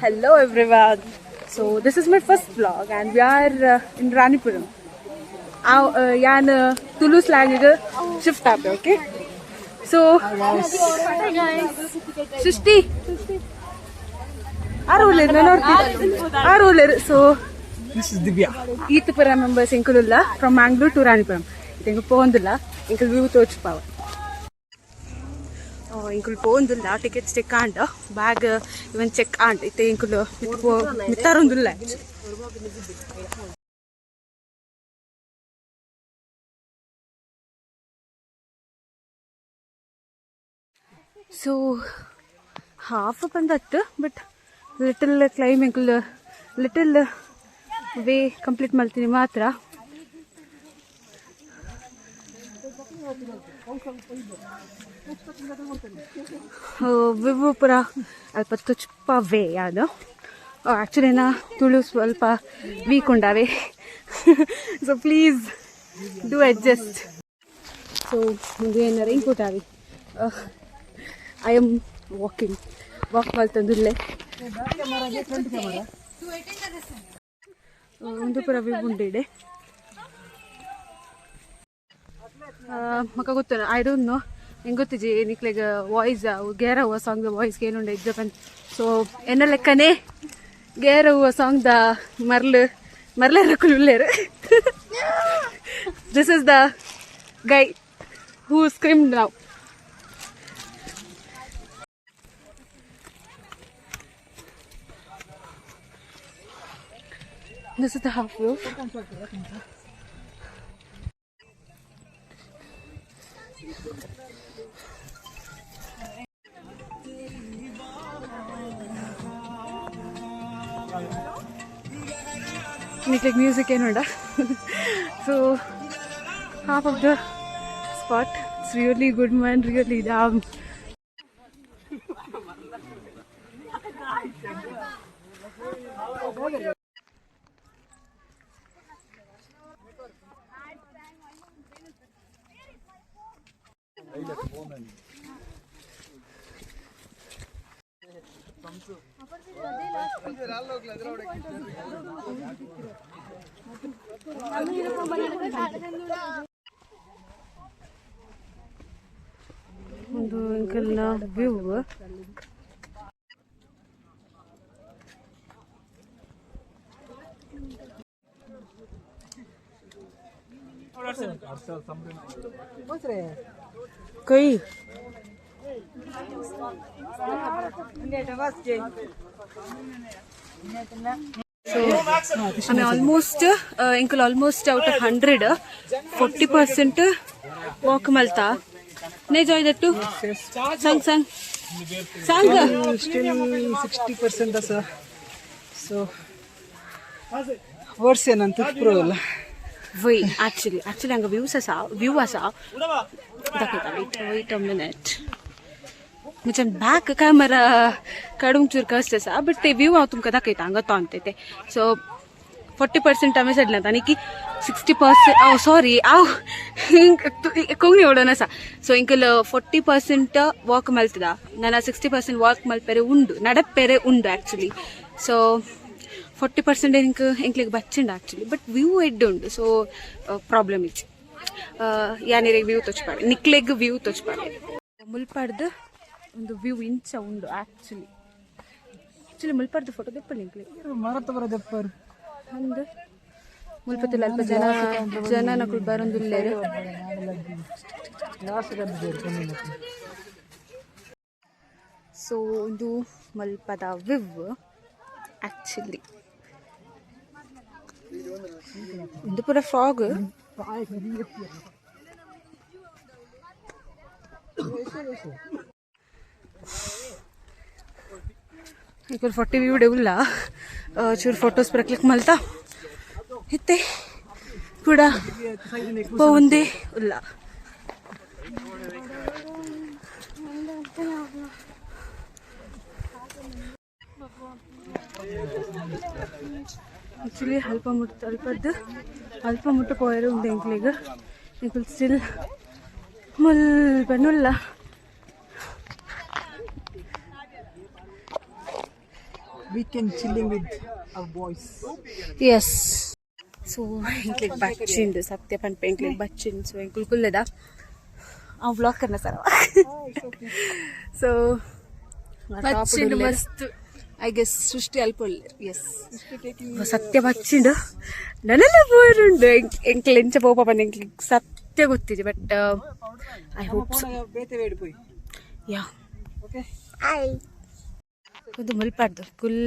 Hello everyone. So this is my first vlog and we are in Ranipuram. Yan Tulu slang shift up, okay? So hi guys. Srishti. So this is Divya. Eethapura members Inkulla from Mangalore to Ranipuram. Ingu pondula inkul view tochpawa. Inkul pondula tickets check anda bag even check anda ite inkul mitarundulla. So half bandattu but little climb inkul little way complete maltini matra. ವಿವಪುರ ಅಲ್ಪ ತುಚ್ಪವೇ ಅದು actually ನಾ ತುಳು ಸ್ವಲ್ಪ weak ಉಂಡಾವೆ so please do adjust. So ಒಂದು ಏನಾರ ಹಿಂಗೆ ಕೂತಾವೆ I am walk ಮಾಡ್ತಂದುಲ್ಲೆ ಒಂದು ಪುರ ವ್ಯೂ ಉಂಡಿಡೆ ಮಕ್ಕ ಗೊತ್ತ ಐ ಡೋಂಟ್ ನೋ ಹೆಂಗೆ ಗೊತ್ತಿಜಿ ನಿಕ್ಲೆಗ ವಾಯ್ಸ್ ಗೇರ ಹೂವ ಸಾಂಗ್ದ ವಾಯ್ಸ್ಗೆ ಏನುಂಡೆ ಇದ್ದಪ್ಪಂತ. ಸೊ ಎನ್ನ ಲೆಕ್ಕನೇ ಗೇರ ಹೂವ ಸಾಂಗ್ದ ಮರ್ಲೇರಕುಲ್ಲೇರು. This is the guy who screamed now. This is the half view. Like music and so half of the spot, it's really good man, really damn. ಒಂದು ಅಂಕಲ್ನ view ಕೈ I'm almost out of 100 40% walk malta ne joy that too sang Still 60% asa. So worse ಏನಂತ ಪುರಲ್ಲ. Actually anga view asa wait a minute. मुझे back camera कड़ूंग चुरकस्ते सा but view आ तुमका दाखयता हांगा तो अंतते. सो 40% आम्ही सडला तानी की 60% सॉरी कोंगणी ओडोना सा. सो इंकल 40% वाक मल्तदा नाना 60% वाक मल्पेरे उंडु नडपेरे उंडु एक्चुअली. सो 40% इंक्लिग बच्चिंड एक्चुअली बट व्यू एड उंडु. सो प्रॉब्लम इज यानिरे व्यू तोचपाडे निक्लेग व्यू तोचपाडे ಮುಲ್ಪಾಡ್ದ ಒಂದು ವ್ಯೂ ಇಂಚ ಉಂಡು ಆಕ್ಚುಲಿ ಮುಲ್ಪಾಡ್ದ ಫೋಟೋ ದೆಪ್ಪಲ್ಲಿ ಮರತ ಬರ ದೆಪ್ಪರು ಅಂದು ಮುಲ್ಪತ್ತಿಲ್ಲ ಅಲ್ಪ ಜನ ನಕುಲು ಬರೊಂದುಲ್ಲೇರು. ಸೊ ಇದು ಮಲ್ಪದ ವ್ಯೂ ಆಕ್ಚುಲಿ ಒಂದು ಪೂರ ಫ್ರಾಗ್ इक्वल 40 व्यू डेवला चूर फोटोस पर क्लिक मलता इतने पूरा पौंदे उल्ला. Actually ಅಲ್ಪ ಮುಟ್ಟ ಪೋಯರು ಉಂಟು ಎಂಕ್ಲಿಗೆ ಎಂಕುಲ್ ಸ್ಟಿಲ್ ಮುಲ್ ಬನ್ನುಲ್ಲ weekend chilling with our boys. Yes so ఇంట్లోకి బచ్చిండు సత్య పని ఇంట్లోకి బచ్చిండు సో ఇంకులు కుల్లేదా ఆ వ్లాగ్ కన్నా సరే సో మస్తు ఐ గెస్ సృష్టి అల్పొల్లేరు ఎస్ ಸತ್ಯ ಬಚ್ಚಿಂಡು ನನ್ನೆಲ್ಲ ಬೋರುಂಡು ಎಂಕ್ಲೆಂಚ ಪೋಪನ ಎಂಕ್ಲಿ ಸತ್ಯ ಗೊತ್ತಿದೆ ಬಟ್ ಐ ಹೋಪ್ ಸೊ ಬೇತೆ ಬೇಡಿಪೋಯಿ ಯಾ ಓಕೆ ಒಂದು ಮುಲ್ಪಡ್ದು ಕುಲ್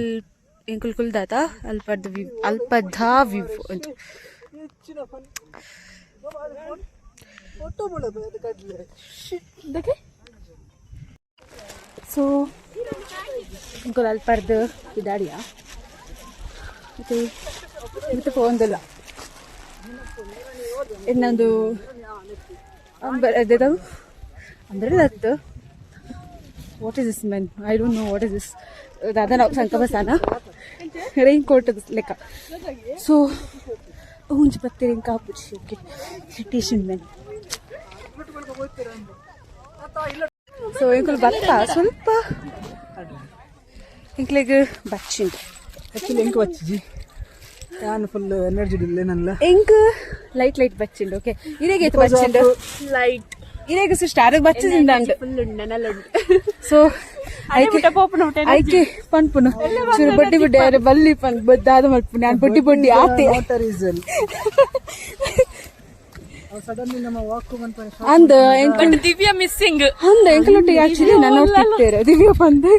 ಎಂಕುಲ್ ಕುಲ್ದಾತ ಅಲ್ಪಡ್ದು ಅಲ್ಪದ ವಿವ್ ಅಂತ ಹೆಚ್ಚಿನ ಫೋಟೋ ಮಾಡೋದು ಅದು ಕಡ್ಲೆ ಇದಕ್ಕೆ ಸೊ ಎಂಕುಲ್ ಅಲ್ಪಡ್ದು ಇದಾಡಿಯಾ ಮತ್ತೆ ಫೋನ್ದಲ್ಲ ಇನ್ನೊಂದು ಅದೇದು ಅಂದ್ರೆ ಅದು what is this man I don't know what is this ದಾದಾ ನಾವು ಸಂಕಬಸಾನ ರೈನ್ ಕೋಟ್ ಲೆಕ್ಕ ಸೊ ಹುಂಜಿ ಬತ್ತೀರಿ ಇಂಕ ಹಾಪುಚ್ಚಿ ಓಕೆ ಸಿಟೇಷನ್ ಮೆನ್ ಸೊ ಇಂಕುಲ್ ಬತ್ತ ಸ್ವಲ್ಪ ಇಂಕ್ಲೆಗ್ ಬಚ್ಚಿಂದು ಆಕ್ಚುಲಿ ಎಂಕ್ ಬಚ್ಚಿಜಿ ನಾನು ಫುಲ್ ಎನರ್ಜಿ ಇಲ್ಲ ನಲ್ಲ ಎಂಕ್ ಲೈಟ್ ಬಚ್ಚಿಂಡು ಓಕೆ ಇರೇಗೆ ಬಚ್ಚಿಂಡು ಲೈಟ್ ಇರೇಗೆ ಸ್ಟಾರ್ ಬಚ್ಚಿದಿಂದಂಡು ಫುಲ್ ಉಂಡು ಸೊ ಐಕೆ ಪನ್ಪುನು ಚೂರು ಬಡ್ಡಿ ಅರೆ ಬಲ್ಲಿ ಪನ್ ದಾದ ಮಲ್ಪುನು ನಾನು ಬಡ್ಡಿ ಆತೆ ವಾಟರ್ ಈಸ್ ವೆಲ್ ಸಡನ್ಲಿ ನಮ್ಮ ವಾಕ್ ಬಂತ ಅಂದ ಎಂಕಲ್ ದಿವ್ಯಾ ಮಿಸ್ಸಿಂಗ್ ಅಂದ ಎಂಕಲೊಟ್ಟಿಗೆ ಆಕ್ಚುಲಿ ನಾನು ನೋಡ್ತಿರ್ತೇನೆ ದಿವ್ಯ ಬಂದು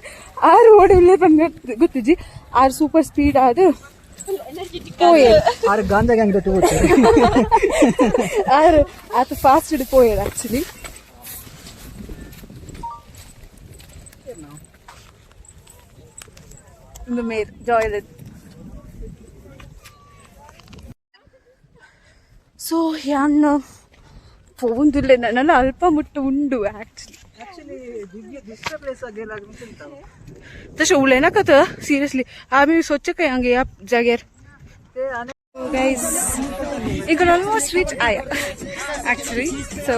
ಆರು ಓಡಿಲ್ಲೇ ಬಂದು ಗೊತ್ತಿಜಿ ಆರು ಸೂಪರ್ ಸ್ಪೀಡ್ ಆದ ಆರು ಗಾಂಜಾ ಗ್ಯಾಂಗ್ ಜೊತೆ ಹೋಗ್ತಾರೆ ಆರು ಆತ ಫಾಸ್ಟ್ ಹಿಡಿ ಪೋಯರ್ ಆಕ್ಚುಲಿ ಒಂದು ಮೇರ್ ಜಾಯ್ ಸೊ ಯಾನು ಪೋಂದುಲ್ಲೆ ನನ್ನೆಲ್ಲ ಅಲ್ಪ ಮುಟ್ಟು ಉಂಡು ಆಕ್ಚುಲಿ ದಿವ್ಯ ದಿಷ್ಟ ಪ್ಲೇಸ್ ಆಗೇಲ ಅಂತ तशें उलयनाका तर सिरियसली आमी सोदचें खंय हांगा ह्या जाग्यार गायज इकड ऑलमोस्ट रीच आया एक्चुअली सो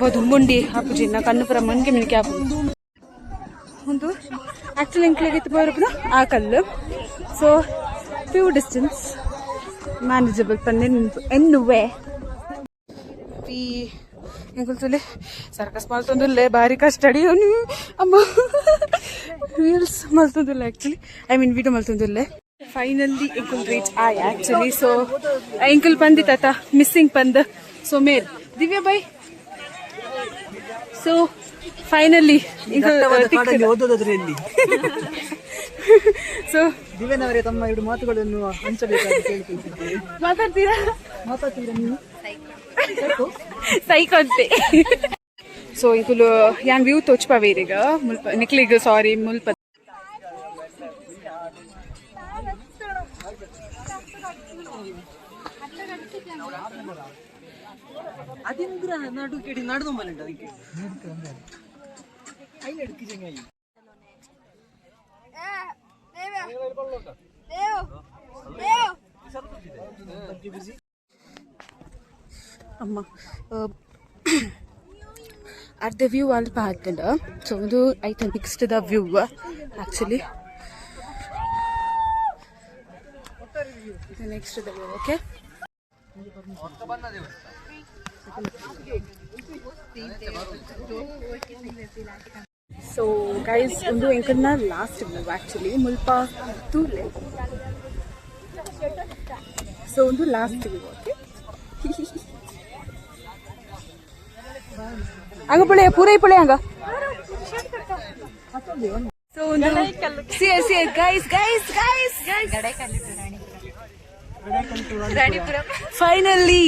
ಬದುಂಬುಂಡಿ ಆಪುಜಿ ನಾ ಕಣ್ಣುಪುರ ಮನ್ಗೆ ಮಿನ್ಕೆ ಆಪು ಒಂದು ಆಕ್ಚುಲಿ ಇಂಕ್ಲೆಗಿತ್ತು ಬರೋಪುನ ಆ ಕಲ್ಲು ಸೊ ಫ್ಯೂ ಡಿಸ್ಟೆನ್ಸ್ ಮ್ಯಾನೇಜಬಲ್ ಪನ್ನೆ ಎನ್ನುವೆ ಈ ಎಂಕುಲ್ತುಲೆ ಸರ್ಕಸ್ ಮಲ್ತೊಂದುಲ್ಲೆ ಬಾರಿ ಕಷ್ಟಡಿ ಅವನು ಅಮ್ಮ ರೀಲ್ಸ್ ಮಲ್ತೊಂದುಲ್ಲೆ ಆಕ್ಚುಲಿ ಐ ಮೀನ್ ವಿಡಿಯೋ ಮಲ್ತೊಂದುಲ್ಲೆ ಫೈನಲಿ ಎಂಕುಲ್ ರೀಚ್ ಆಯ್ ಆಕ್ಚುಲಿ ಸೊ ಎಂಕುಲ್ ಪಂದಿತ್ತ ಮಿಸ್ಸಿಂಗ್ ಪಂದ್ ಸೊ ಮೇಲ್ ದಿವ್ಯಾ ಬೈ ಸೊ ಫೈನಲಿ ಓದೋದ್ರಲ್ಲಿ ಸೊ ದಿವ್ಯನವರೇ ತಮ್ಮ ಎರಡು ಮಾತುಗಳನ್ನು ಹಂಚಬೇಕಾಗಿ ಕೇಳಿಕೊಳ್ತಿದ್ದೇವೆ ಮಾತಾಡ್ತೀರಾ ನೀವು ಸೈಕೊಂತೆ ಸೊ ಇಂಕುಲು ಯಾನ್ ವ್ಯೂ ತೋಚ್ಪಾವೇರೀಗ ಮುಲ್ಪ ನಿಕ್ಲಿಗ ಸಾರಿ ಮುಲ್ಪ അതിന്ദ്ര നടു കേടി നടന്നു പോലുണ്ട് അതിക്ക് അതിലെടുക്കി ചെങ്ങായി ಅಮ್ಮ ಅರ್ಧ ವ್ಯೂ ಅಲ್ಲಿ ಪಾತಂಡ ಸೊ ಒಂದು ಐತೆ next the view actually next the view okay so guys ಒಂದು ಎಂಕಲ್ನ ಲಾಸ್ಟ್ ವ್ಯೂ ಆಕ್ಚುಲಿ ಮುಲ್ಪ ತೂಲೆ ಸೊ ಒಂದು ಲಾಸ್ಟ್ ವ್ಯೂ ಓಕೆ ಹಂಗ ಪುಳೆ ಪೂರೈ ಪುಳೆ ಹಂಗ ಸೊ ಫೈನಲಿ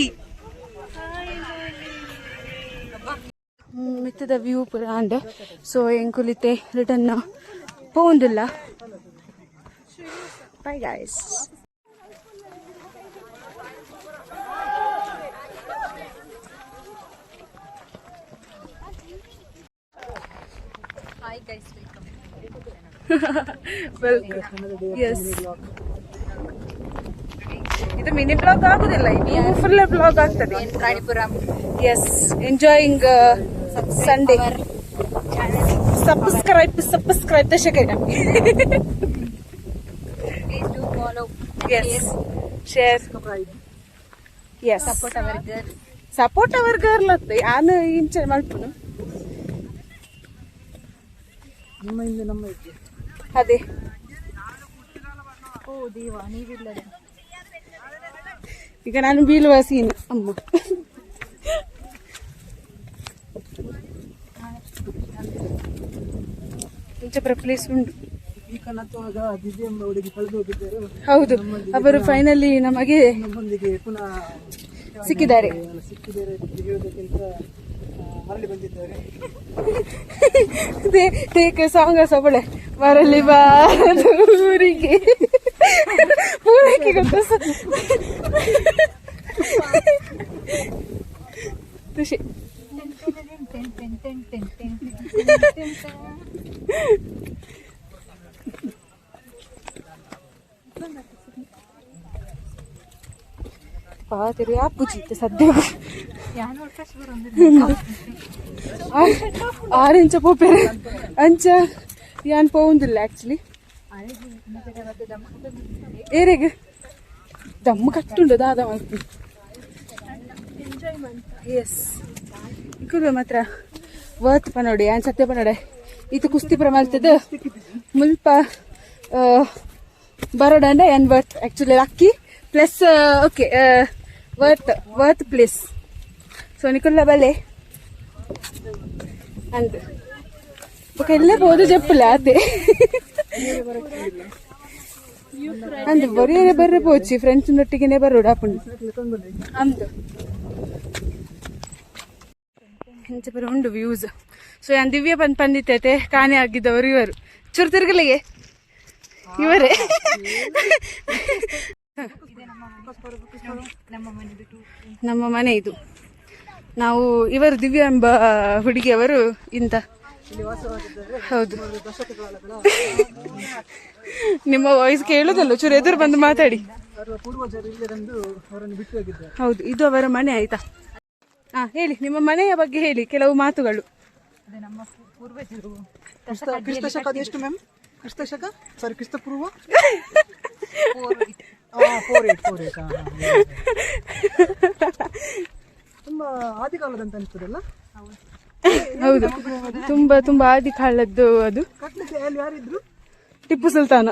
ಮಿತ್ತದ ವ್ಯೂ ಪುರ ಅಂಡ್ ಸೊ ಎಂಕುಲಿತೆ ರಿಟರ್ನ್ ಪೋಂದಿಲ್ಲ bye guys Hi guys, welcome yes ಇದು ಮಿನಿ ಬ್ಲಾಗ್ ಆಗುದಿಲ್ಲ ಇದು ಫುಲ್ ಬ್ಲಾಗ್ ಆಗ್ತದೆ Ranipuram. Yes enjoying Sunday subscribe the Shakira. Please do follow. Yes. Share. Yes. Support our girl. Support our girl ಅತ್ತೆ ನಾನು ಇಂಚೆ ಮಾಡ್ತೀನಿ ನಿಮ್ಮ ಹಿಂದೆ ನಮ್ಮ ಇದ್ದೆ ಅದೇ ಓ ದೇವ ನೀವಿಲ್ಲದ ಈಗ ನಾನು ಬೀಳುವ ಸೀನ್ ಅಮ್ಮ ಇಂಚಪ್ರ ಪ್ಲೇಸ್ ಉಂಟು ಈ ಕನತ್ತುವಾಗ ದಿವ್ಯ ಎಂಬ ಹುಡುಗಿ ಕಳೆದು ಹೋಗಿದ್ದರು. ಹೌದು ಅವರು ಫೈನಲಿ ನಮಗೆ ನಮ್ಮೊಂದಿಗೆ ಪುನಃ ಸಿಕ್ಕಿದ್ದಾರೆ ಸಿಕ್ಕಿದ್ದಾರೆ ಹೇಳೋದಕ್ಕಿಂತ ಮರಳಿ ಬಂದಿದ್ದಾರೆ. ಟೇಕ್ ಸಾಂಗ್ ಸಬಳೆ ಮರಳಿ ಬಾರಿಗೆ ಪೂರೈಕೆ ಗೊತ್ತ ಖುಷಿ ಪಾತಿರು ಯಾ ಪೂಜಿತ್ತೆ ಸದ್ಯ ಆರೆಂಚ ಪೋಪೇರೆ ಅಂಚ ಯಾನ್ ಪೋವುದಿಲ್ಲ ಆಕ್ಚುಲಿ ಏರೆಗೆ ದಮ್ಮ ಕಟ್ಟುಂಡು ದಾದ ಮಾಡ್ತೀನಿ ಎಸ್ ಇಕ್ಕುದು ಮಾತ್ರ ವರ್ತ್ ಪನೋಡಿ ಯಾನ್ ಸತ್ಯ ಪನೋಡೆ ಇದು ಕುಸ್ತಿ ಪ್ರಮಾಲ್ತದ ಮುಲ್ಪ ಬರೋಡಂಡ ಏನ್ worth actually lucky plus okay worth place so ನಿಕುಲ್ಲ ಬಲ್ಲೆ ಅಂದ್ ఒక ఇల్లే పోదు చెప్పులే అదే అందు బొరియరే బర్రె పోచి ఫ్రెండ్స్ నొట్టిಗೆನೆ ಬರೋಡು ಅಪ್ಪುಂಡು ಅಂದು ಎಂಚ ಬರ ಉಂಡು ವ್ಯೂಸ್ ಸೊ ಯಾನ್ ದಿವ್ಯ ಪಂದಿತ್ತೈತೆ ಕಾಣೆ ಆಗಿದ್ದವರು ಇವರು ಚೂರು ತಿರುಗಲಿಗೆ ಇವರೇ ನಮ್ಮ ಮನೆ ಇದು ನಾವು ಇವರು ದಿವ್ಯ ಎಂಬ ಹುಡುಗಿಯವರು ಇಂತ ಹೌದು ನಿಮ್ಮ ವಾಯ್ಸ್ ಕೇಳುದಲ್ಲ ಚೂರು ಎದುರು ಬಂದು ಮಾತಾಡಿ ಹೌದು ಇದು ಅವರ ಮನೆ ಆಯ್ತಾ ಹೇಳಿ ನಿಮ್ಮ ಮನೆಯ ಬಗ್ಗೆ ಹೇಳಿ ಕೆಲವು ಮಾತುಗಳು ನಮ್ಮ ಪೂರ್ವಜರು ಕ್ರಿಸ್ತ ಶಕ ಅದೆಷ್ಟು ಮ್ಯಾಮ್ ಕ್ರಿಸ್ತ ಶಕ ಸಾರಿ ಕ್ರಿಸ್ತ ಪೂರ್ವ 48 ತುಂಬಾ ಆದಿಕಾಲದಂತ ಅನಿಸ್ತದಲ್ಲ ಹೌದು ತುಂಬಾ ತುಂಬಾ ಆದಿ ಕಾಲದ್ದು ಅದು ಕಟ್ಲಿಕ್ಕೆ ಅಲ್ಲಿ ಯಾರಿದ್ರು ಟಿಪ್ಪು ಸುಲ್ತಾನ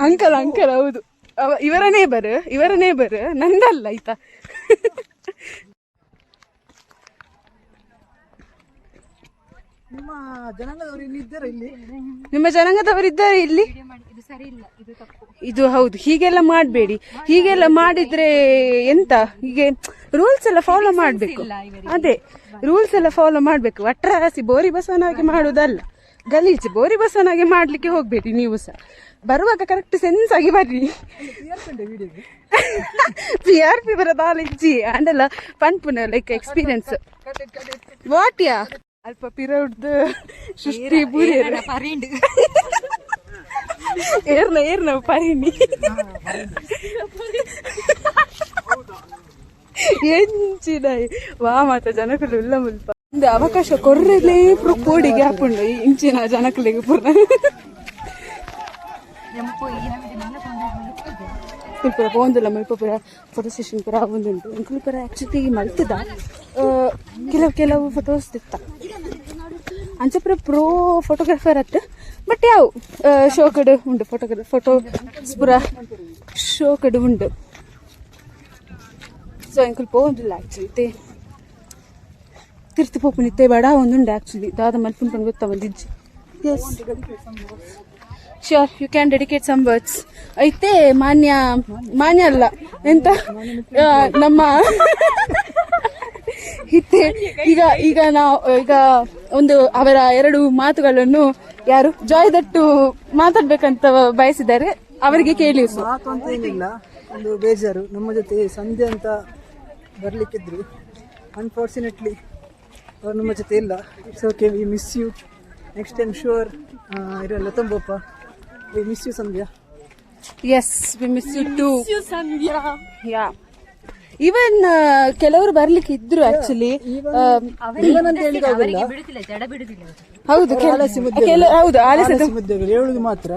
ಅಂಕಲ್ ಹೌದು ಇವರ ನೇಬರ್ ನಂದಲ್ಲ ಆಯ್ತಾ ನಿಮ್ಮ ಜನಾಂಗದವರು ಇಲ್ಲಿ ಇದ್ದಾರೆ ಇಲ್ಲಿ ನಿಮ್ಮ ಜನಾಂಗದವರಿದ್ದಾರೆ ಇಲ್ಲಿ ಇದು ಸರಿ ಇಲ್ಲ ಇದು ತಪ್ಪು ಇದು ಹೌದು ಹೀಗೆಲ್ಲ ಮಾಡಬೇಡಿ ಹೀಗೆಲ್ಲ ಮಾಡಿದ್ರೆ ಎಂತ ಹೀಗೆ ರೂಲ್ಸ್ ಎಲ್ಲ ಫಾಲೋ ಮಾಡ್ಬೇಕು ಅದೇ ರೂಲ್ಸ್ ಎಲ್ಲ ಫಾಲೋ ಮಾಡ್ಬೇಕು ಅಟ್ರಾಸಿ ಬೋರಿ ಬಸವನಾಗಿ ಮಾಡುದಲ್ಲ ಗಲೀಜು ಬೋರಿ ಬಸವನಾಗಿ ಮಾಡ್ಲಿಕ್ಕೆ ಹೋಗ್ಬೇಡಿ ನೀವು ಸಹ ಬರುವಾಗ ಕರೆಕ್ಟ್ ಸೆನ್ಸ್ ಆಗಿ ಬರ್ರಿ PRP ಬರೋದಾಲ ಇಜ್ಜಿ ಅಂಡಲ್ಲ ಪನ್ಪುನ ಲೈಕ್ ಎಕ್ಸ್ಪೀರಿಯನ್ಸ್ ವಾಟ್ ಯಾ ಅಲ್ಪ ಪಿರೌಡ್ ಸೃಷ್ಟಿ ಬೂರಿ ಏರ್ನ ಪರಿಣಿ ಎಂಚಿನ ವಾ ಮಾತ ಜನಕಲು ಇಲ್ಲ ಮುಲ್ಪ ಒಂದು ಅವಕಾಶ ಕೊರ್ರಲೇ ಕೋಡಿಗೆ ಹಾಕೊಂಡು ಇಂಚಿನ ಜನಕಲಿಗೆ ಪೂರ್ಣ ಪುರ ಪೋಂದಿಲ್ಲ ಮುಲ್ಪ ಪುರ ಫೋಟೋ ಸೆಷನ್ ಪುರ ಒಂದುಂಟು ಇಂಕುಲು ಪುರ ಆಕ್ಚುಲಿ ಮಲ್ತದ ಕೆಲವು ಫೋಟೋಸ್ ತಿತ್ತ ಅಂಚ ಪುರ ಪ್ರೋ ಫೋಟೋಗ್ರಾಫರ್ ಅತ್ತ ಬಟ್ ಯಾವ ಶೋಕಡು ಉಂಡು ಫೋಟೋಸ್ ಪುರ ಶೋಕಡು ಉಂಡು ಸೊ ಇಂಕುಲು ಪೋಂದಿಲ್ಲ ಆಕ್ಚುಲಿ ತಿರ್ತಿ ಪೋಪುನಿತ್ತೆ ಬಡ ಒಂದುಂಡು ಆಕ್ಚುಲಿ ದಾದ ಮಲ್ಪುಂಟು ಗೊತ್ತಾ ಒಂದಿಜ್ಜಿ yes sure you can dedicate some words అయితే ಮಾನ್ಯ ಅಲ್ಲ ಎಂತ ನಮ್ಮ ಈಗ ಒಂದು ಅವರ ಎರಡು ಮಾತುಗಳನ್ನು ಯಾರು ಜಾಯ್ ದಟ್ಟು ಮಾತಾಡ್ಬೇಕಂತ ಬಯಸಿದ್ದಾರೆ ಅವರಿಗೆ ಕೇಳಿ ಮಾತು ಅಂತ ಏನಿಲ್ಲ ಒಂದು ಬೇಜಾರು ನಮ್ಮ ಜೊತೆ ಸಂಧ್ಯೆ ಅಂತ ಬರ್ಲಿಕ್ಕಿದ್ರು ಅನ್ಫಾರ್ಚುನೇಟ್ಲಿ ಅವ್ರು ನಮ್ಮ ಜೊತೆ ಇಲ್ಲ it's okay we miss you next time sure ಇರಲ್ಲ ತಂಬಪ್ಪ we miss you Sandhya yes we miss you too yeah even ಕೆಲವರು ಬರ್ಲಿಕ್ಕೆ ಇದ್ರು ಆಕ್ಚುಲಿ ಅಂತ ಹೇಳಿ ಅವರಿಗೆ ಬಿಡುತ್ತಿಲ್ಲ, ಜಡ ಬಿಡುತ್ತಿಲ್ಲ. ಹೌದು ಹೌದು ಆಲಸ್ಯದ ಮುದ್ದೆಗಳು ಹೇಳುದು ಮಾತ್ರ.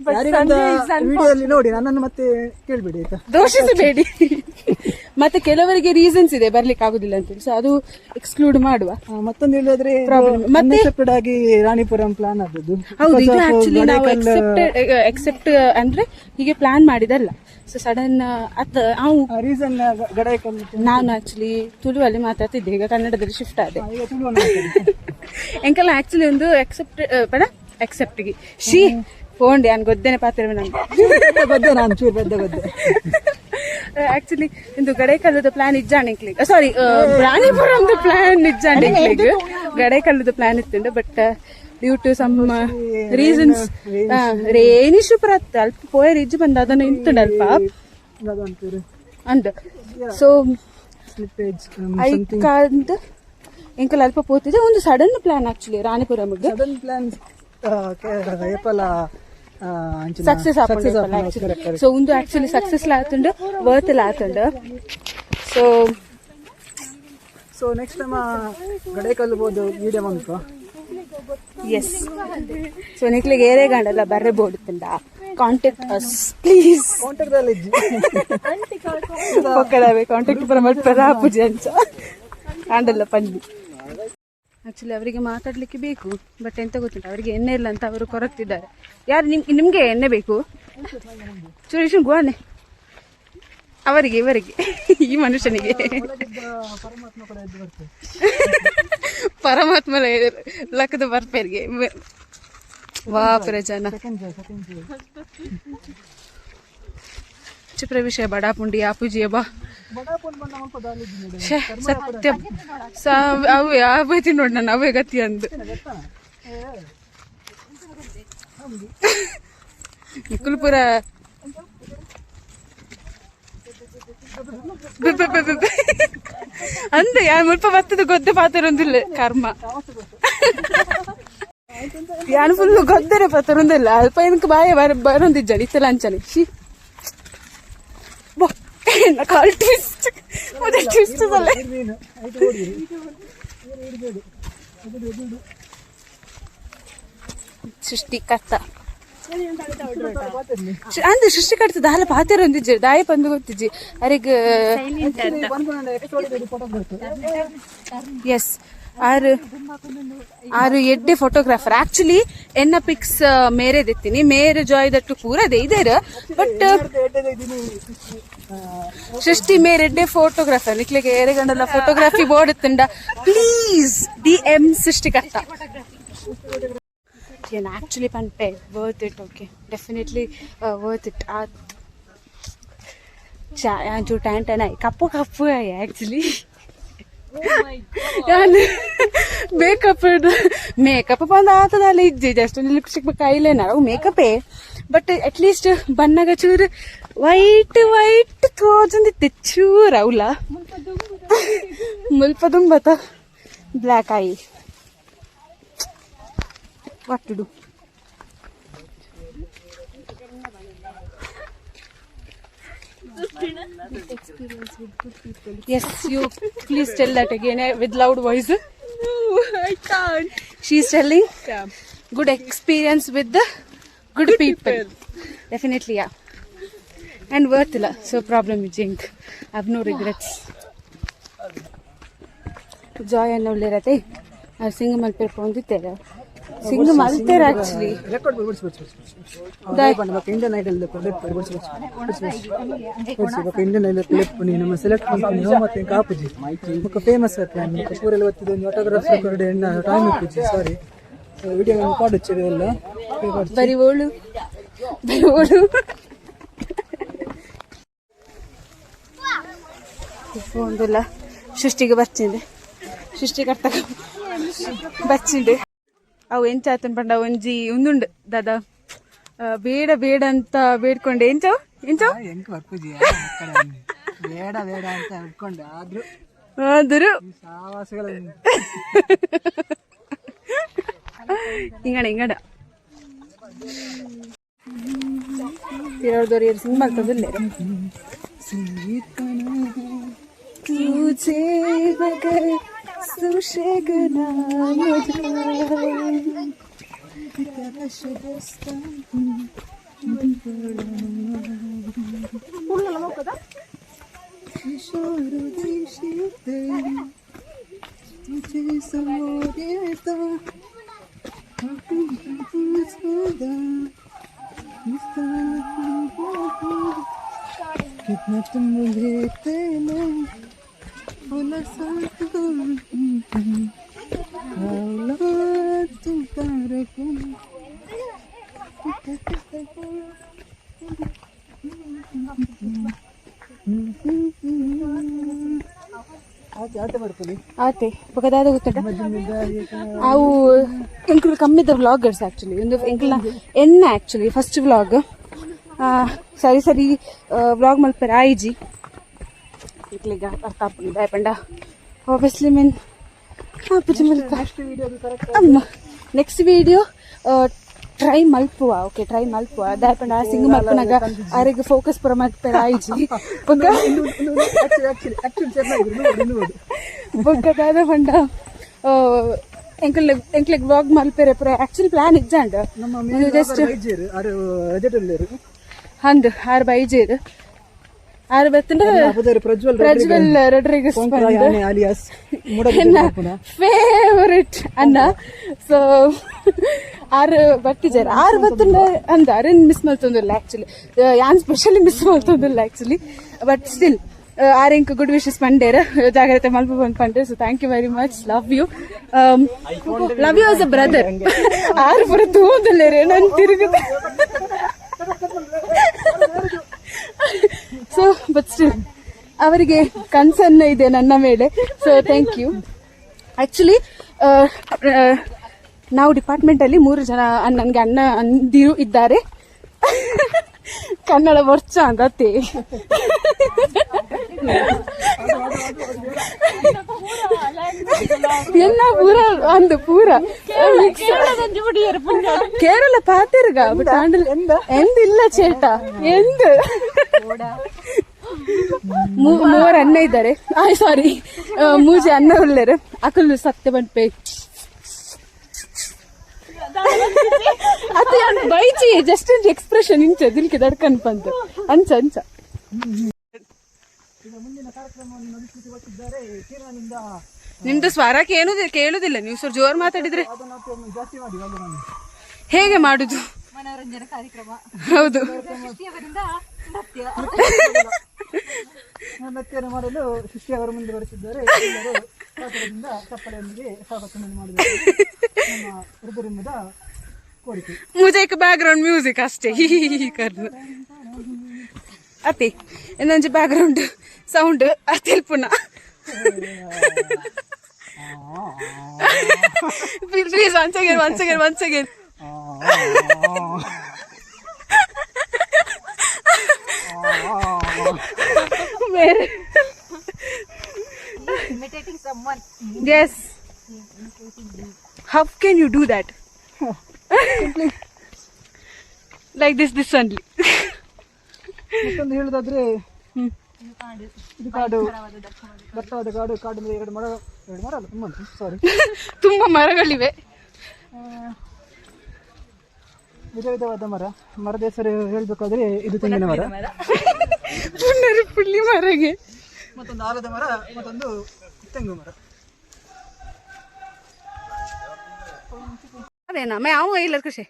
ವಿಡಿಯೋದಲ್ಲಿ ನೋಡಿ ನನ್ನನ್ನು ಮತ್ತೆ ಕೇಳ್ಬೇಡಿ ಆಯ್ತಾ, ದೋಷಿಸಬೇಡಿ. ಮತ್ತೆ ಕೆಲವರಿಗೆ ರೀಸನ್ಸ್ ಇದೆ ಬರ್ಲಿಕ್ಕೆ ಆಗುದಿಲ್ಲ ಅಂತೇಳಿ, ಸೊ ಅದು ಎಕ್ಸ್ಕ್ಲೂಡ್ ಮಾಡುವ. ಮತ್ತೊಂದು ಹೇಳಿದ್ರೆ ಅನ್ಎಕ್ಸೆಪ್ಟೆಡ್ ಆಗಿ ರಾಣಿಪುರಂ ಪ್ಲಾನ್ ಆದದ್ದು. ಹೌದು, ಇದು ಆಕ್ಚುಲಿ ನಾವು ಎಕ್ಸೆಪ್ಟ್ ಅಂದ್ರೆ ಹೀಗೆ ಪ್ಲಾನ್ ಮಾಡಿದಲ್ಲ. ಸೊ ಸಡನ್ ನಾವು ರೀಸನ್ ಗಡಾಯಿಕಲ್ ನಾನು ಆಕ್ಚುಲಿ ತುಳುವಲ್ಲಿ ಮಾತಾಡ್ತಿದ್ದೆ, ಈಗ ಕನ್ನಡದಲ್ಲಿ ಶಿಫ್ಟ್ ಆದೆ. ಎಂಕಲ್ಲ ಆಕ್ಚುಲಿ ಒಂದು ಎಕ್ಸೆಪ್ಟ್ಗೆ ಶಿ ಫೋನ್ ಯಾನ್ ಗೊದ್ದೇನೆ ಪಾತ್ರ ಗೊದ್ದೆ ನಾನು ಚೂರು ಬೆದ್ದ ಗೊದ್ದೆ. ಆಕ್ಚುಲಿ ಇಂದು ಗಡೇಕಲ್ಲದ ಪ್ಲಾನ್ ಇಜ್ಜಾಣಿಕ್ಲಿಗೆ, ಸಾರಿ ರಾಣಿಪುರಂದು ಪ್ಲಾನ್ ಇಜ್ಜಾಣಿಕ್ಲಿಗೆ ಗಡೇಕಲ್ಲದ ಪ್ಲಾನ್ ಇತ್ತುಂಡು. But due to some reasons rainy ಶುಪರ್ ಆತ್ ಅಲ್ಪ ಪೋಯರ್ ಇಜ್ಜು ಬಂದ ಅದನ್ನು ಇಂತುಂಡು ಅಲ್ಪ ಅಂದ್. ಸೊ ಐಕಾಂದ್ ಎಂಕಲ್ ಅಲ್ಪ ಪೋತಿದೆ ಒಂದು ಸಡನ್ ಪ್ಲಾನ್ ಆಕ್ಚುಲಿ ರಾಣಿಪುರಂಗೆ ಸಡನ್ ಪ್ಲಾನ್ ಸಕ್ಸಸ್ ಆಪುಂಡು. ಸೊ ಒಂದು ಆಕ್ಚುಲಿ ಸಕ್ಸಸ್ ಆತುಂಡು, ವರ್ತ್ ಆತುಂಡು. ಸೊ ನೆಕ್ಸ್ಟ್ ಟೈಮ್ ಗಡೇಕಲ್ ಬೋದು ವಿಡಿಯೋ ಬಂತು. ಎಸ್, ಸೊ ನಿಕ್ಲಿಗೆ ಏರೇ ಗಂಡಲ್ಲ ಬರ್ರೆ ಬೋಡುತ್ತಂಡ ಕಾಂಟ್ಯಾಕ್ಟ್ ಅಸ್ ಪ್ಲೀಸ್. ಕಾಂಟ್ಯಾಕ್ಟ್ ಅಲ್ಲಿ ಒಕ್ಕಡವೆ ಕಾಂಟ್ಯಾಕ್ಟ್ ಪರ ಪೂಜೆ ಅಂಚ ಕಾಂಡಲ್ಲ ಪಂಡಿ. ಆಕ್ಚುಲಿ ಅವರಿಗೆ ಮಾತಾಡ್ಲಿಕ್ಕೆ ಬೇಕು, ಬಟ್ ಎಂತ ಗೊತ್ತುಂಟು ಅವರಿಗೆ ಎಣ್ಣೆ ಇಲ್ಲ ಅಂತ ಅವರು ಕೊರಗ್ತಿದ್ದಾರೆ. ಯಾರು ನಿಮ್ಗೆ ಎಣ್ಣೆ ಬೇಕು? ಚೂರಿಶು ಗುವಾನೆ ಅವರಿಗೆ ಇವರಿಗೆ ಈ ಮನುಷ್ಯನಿಗೆ ಪರಮಾತ್ಮ ಲಕ್ಕದ ಬರ್ಪೇರಿಗೆ ವಾಪರ ಜನ ಚಿಪ್ರ ವಿಷಯ ಬಡಾಪುಂಡಿ ಆಪುಜಿಯ ಬಾ ಸತ್ಯ ಅವೇ ಅವೈತಿ ನೋಡಿ ನಾನು ಅವೇ ಗತಿ ಅಂದು ನಿಕುಲ್ಪುರ ಅಂದೆ ಯಾರು ಮುಲ್ಪ ಬತ್ತದ ಗೊದ್ದೆ ಪಾತರೊಂದಿಲ್ಲ ಕರ್ಮ ಯಾನು ಫುಲ್ ಗೊದ್ದರೆ ಪಾತರೊಂದಿಲ್ಲ ಅಲ್ಪ ಏನಕ್ಕೆ ಬಾಯ ಬರೊಂದಿಜ್ಜ ಇತ್ತಲ್ಲ ಅಂಚನೆ ಕಾಲ್ ಟ್ವಿಸ್ಟ್ ಮತ್ತೆ ಟ್ವಿಸ್ಟ್ ಅಲ್ಲ ಸೃಷ್ಟಿಕರ್ತ ಅಂದ್ರೆ ಸೃಷ್ಟಿಕರ್ತ ದಾಲ ಪಾತೆರ ಒಂದಿಜ್ಜಿ ದಾಯ ಬಂದು ಗೊತ್ತಿಜ್ಜಿ ಅರೆಗ್ ಎಸ್ ಆರು ಎಡ್ಡೆ ಫೋಟೋಗ್ರಾಫರ್ ಆಕ್ಚುಲಿ ಎನ್ನ ಪಿಕ್ಸ್ ಮೇರೆ ದೆತ್ತೀನಿ ಮೇರೆ ಜಾಯ್ ದಟ್ಟು ಪೂರದೆ ಇದೇರ ಬಟ್ ಸೃಷ್ಟಿ ಮೇರೆಡ್ಡೆ ಫೋಟೋಗ್ರಾಫರ್ ನಿಕ್ಲಿಗೆ ಏರೆಗಂಡಲ್ಲ ಫೋಟೋಗ್ರಾಫಿ ಬೋಡುತ್ತಂಡ ಪ್ಲೀಸ್ DM ಸೃಷ್ಟಿಕರ್ತ ಏನು ಆಕ್ಚುಲಿ ಪನ್ಪೆ worth it. Okay definitely worth it. ಚೂ ಟ್ಯಾಂಟನ ಕಪ್ಪು ಕಪ್ಪು ಆಕ್ಚುಲಿ ನಾನು ಮೇಕಪ್ ಬಂದ ಆತದಲ್ಲ ಇಜ್ಜಿ ಜಸ್ಟ್ ಲಿಪ್ಸ್ಟಿಕ್ ಕೈಲೇನ ಅವು ಮೇಕಪ್ಪೇ ಬಟ್ ಅಟ್ಲೀಸ್ಟ್ ಬಣ್ಣಗ ಚೂರು ವೈಟ್ ತೋಜಂದಿತ್ತೆ ಚೂರ ಅವಲ್ಲ ಮುಲ್ಪದುಂಬತ black I what to do. Yes, you please tell that again with loud voice. No, I can't. She's telling good experience with the good people. Definitely, yeah. And worth illa. So problem is jink. I have no regrets. Joy and nollerate. I sing malper ponditera. Sing ಮಲ್ತೇರ actually record Indian idol Indian idol clip ನಮ್ಮ select ಮಾಡ್ತೀನಿ ಮತ್ತೆ ಕಾಪುಜಿ ಮುಖ famous ಆಗ್ತಾನೆ ಪೂರೆಲ್ಲ ಒತ್ತಿದ ಒಂದು ಆಟೋಗ್ರಾಫ್ ರೆಕಾರ್ಡ್ ಎಣ್ಣ ಟೈಮ್ ಇಪ್ಪುಜಿ ಸಾರಿ ವಿಡಿಯೋ ಕಾಡುಚ್ಚೇವೆ ಎಲ್ಲ ಬರಿ ಓಳು ಒಂದಿಲ್ಲ ಸೃಷ್ಟಿಗೆ ಬರ್ತಿಂದೆ ಸೃಷ್ಟಿಕರ್ತ ಬಚ್ಚಿಂಡೆ ಅವು ಎಂಚಾತನ್ ಪಂಡ ಒಂಜಿ ಉಂದುಂಡು ದಾದ ಬೇಡ ಅಂತ ಬೇಡ್ಕೊಂಡೆ ಎಂಚವ್ ಹೆಂಗ್ ಬರ್ಪುಜಿ ಬೇಡ ಅಂತ ಹಿಡ್ಕೊಂಡೆ ಆದ್ರೂ ಸಾವಾಸಗಳು ಹಿಂಗಡ ತಿರೋದವ್ರು ಸಿಂಗ್ ಮಾಡ್ತದಿಲ್ಲ तुझे बगैर सुशेगना कितना तुम मुझे तेरे ಆತೆ ಬಗದಾದ ಗೊತ್ತುಂಟ ಅವು ಎಂಕುಲು ಕಮ್ಮಿದ ವ್ಲಾಗರ್ಸ್ ಆಕ್ಚುಲಿ ಒಂದು ಎಂಕಲ್ನ ಎನ್ನ ಆಕ್ಚುಲಿ ಫಸ್ಟ್ ವ್ಲಾಗ್ ಸರಿ ಸರಿ ವ್ಲಾಗ್ ಮಲ್ಪರ ಆಯ್ಜಿ ಇಟ್ಲಿಗ ಅರ್ಥ ಆಪುಂಡು ದಯಪಂಡ ಆಬ್ವಿಯಸ್ಲಿ ಮೀನ್ ಅಮ್ಮ ನೆಕ್ಸ್ಟ್ ವಿಡಿಯೋ ಟ್ರೈ ಮಲ್ಪುವ ಓಕೆ ಟ್ರೈ ಮಲ್ಪುವ ದಯಪಂಡ ಆ ಸಿಂಗ್ ಮಲ್ಪನಾಗ ಆರೆಗ್ ಫೋಕಸ್ ಪುರ ಮಲ್ಪರ ಆಯ್ಜಿ ಬೊಕ್ಕ ಪಂಡ ಎಂಕ್ಲೆಗ್ ವ್ಲಾಗ್ ಮಲ್ಪೆರೆ ಪುರ ಆಕ್ಚುಲಿ ಪ್ಲಾನ್ ಇಜ್ಜಾಂಡ ಜಸ್ಟ್ ಹಂದು ಆರು ಬೈಜೇರು ಆರು ಬತ್ತಂಡ ಪ್ರಜ್ವಲ್ ರೊಡ್ರಿಗಸ್ ಫೇವರಿಟ್ ಅನ್ನ ಸೊ ಆರು ಬತ್ತಿಜಾರು ಆರು ಬತ್ತಂಡ ಅಂದ ಅರೇನ್ ಮಿಸ್ ಮಲ್ತೊಂದಿಲ್ಲ ಆಕ್ಚುಲಿ ಯಾನ್ ಸ್ಪೆಷಲಿ ಮಿಸ್ ಮಲ್ತೊಂದಿಲ್ಲ ಆಕ್ಚುಲಿ ಬಟ್ ಸ್ಟಿಲ್ ಆರೆಂಕ್ ಗುಡ್ ವಿಶಸ್ ಪಂಡೇರ ಜಾಗ್ರತೆ ಮಲ್ಪ ಬಂದು ಪಂಡೆ so thank you very much love you as a brother ಆರು ಪುರ ತೂದಲ್ಲೇರೆ ನನ್ ತಿರುಗುದ ಸೊ ಬಟ್ ಸ್ಟಿಲ್ ಅವರಿಗೆ ಕನ್ಸರ್ನ್ ಇದೆ ನನ್ನ ಮೇಲೆ ಸೊ ಥ್ಯಾಂಕ್ ಯು ಆಕ್ಚುಲಿ ನಾವು ಡಿಪಾರ್ಟ್ಮೆಂಟ್ ಅಲ್ಲಿ 3 ಜನ ನನಗೆ ಅಣ್ಣ ಅಂದಿರು ಇದ್ದಾರೆ ಕನ್ನಡ ವರ್ಷ ಅಂದತ್ತೆ ಎಲ್ಲ ಪೂರ ಅಂದು ಪೂರ ಕೇರಳ ಪಾತಿರ್ಗ ಬಟ್ ಎಂದಿಲ್ಲ ಚೇಟ ಎಂದು 3 ಅಣ್ಣ ಇದ್ದಾರೆ ಸಾರಿ 3 ಅಣ್ಣ ಉಳ್ಳರು ಅಕಲ್ ಸತ್ಯ ಬಂಡ್ಪೆ ಅದು ಬೈಚಿ ಜಸ್ಟ್ ಎಕ್ಸ್ಪ್ರೆಷನ್ ಇಂಚ ದಿಲ್ಕೆ ದಡ್ಕನ್ ಬಂತು ಅಂಚ ಅಂಚ ನಿಮ್ದು ಸ್ವರಕ್ಕೆ ಏನು ಕೇಳುದಿಲ್ಲ ನೀವು ಸ್ವಲ್ಪ ಜೋರ್ ಮಾತಾಡಿದ್ರೆ ಹೇಗೆ ಮಾಡುದು ಮನೋರಂಜನಾ ಕಾರ್ಯಕ್ರಮ ಹೌದು ನೃತ್ಯವನ್ನು ಮಾಡಲು ಶಿಷ್ಯ ಅವರು ಮುಂದೆ ಬರುತ್ತಿದ್ದಾರೆ ಚಪ್ಪಲಿಯೊಂದಿಗೆ ಸ್ವಾಗತವನ್ನು ಮಾಡಿದ್ದಾರೆ ನಮ್ಮ ಹೃದಯದ ಕೋರಿಕೆ मुझे एक बैकग्राउंड म्यूजिक ಅಷ್ಟೇ करना ಅತಿ ಇನ್ನೊಂದು ಬ್ಯಾಕ್ಗ್ರೌಂಡ್ ಸೌಂಡ್ ಅತಿಲ್ ಪುನಃ please once again imitating someone. Yes. How can you do that? Like this only. ಮತ್ತೊಂದು ಹೇಳುದಾದ್ರೆ ಇದು ಕಾಡು ದಟ್ಟವಾದ ಕಾಡು ಕಾಡಿನಲ್ಲಿ 2 ಮರ ಅಲ್ಲ ತುಂಬಾ ಮರಗಳಿವೆ. ವಿಧವಿಧವಾದ ಮರದ ಹೆಸರು ಹೇಳ್ಬೇಕಾದ್ರೆ ಇದು ತೆಂಗಿನ ಮರ, ಪುಳ್ಳಿ ಮರಗೆ, ಮತ್ತೊಂದು ಆಲದ ಮರ, ಮತ್ತೊಂದು ತೆಂಗು ಮರ. ಅದೇನಾ ಮೇ ಅವ ಇಲ್ಲ ಖುಷಿ.